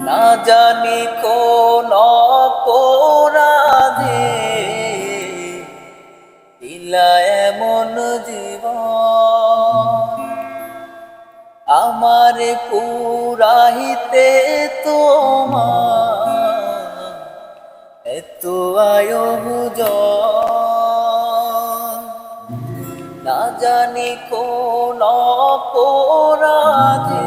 না জানি কোন অপরাধে দিলা এমন জীবন, আমারে পুরাইতে তোমার এত আয়োজন। না জানি কোন অপরাধে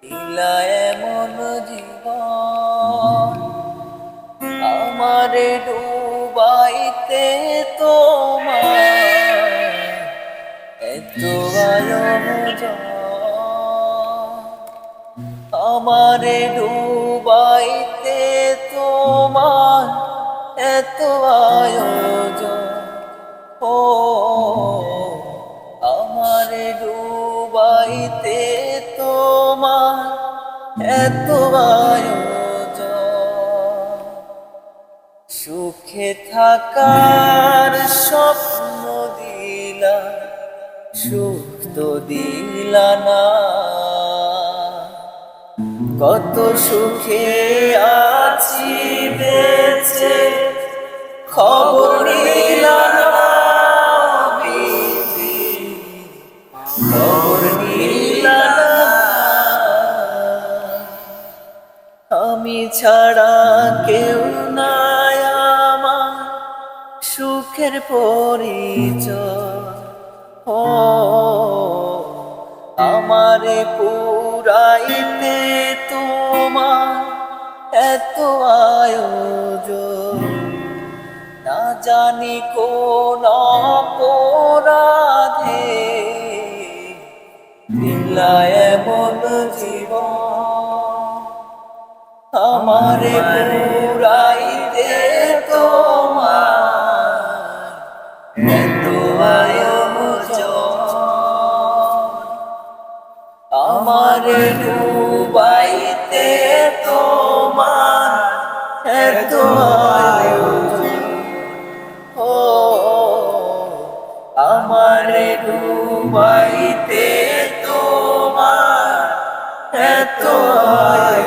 দিলা এমন জীবন, আমারে ডুবাইতে তোমার এত আয়োজন। আমারে ডুবাইতে তোমার এত আয়োজন। ও আমারে ডুবাইতে তোমার এত আয়োজন। সুখে থাকার স্বপ্ন দিলা, সুখ তো দিলা না। কত সুখে আছি বেঁচে, খবর নিলা না। খবর নিলা না। আমি ছাড়া কেউ নাই আমার সুখের পরিচয়। ও আমারে পুরাইতে তোমার এত আয়োজন। না জানি কোন অপরাধে দিলা এমন জীবন, আমারে পুরাইতে তোমার এত আয়োজন। আমারে ডুবাইতে তোমার এত আয়োজন। ও আমারে ডুবাইতে তোমার এত আয়োজন।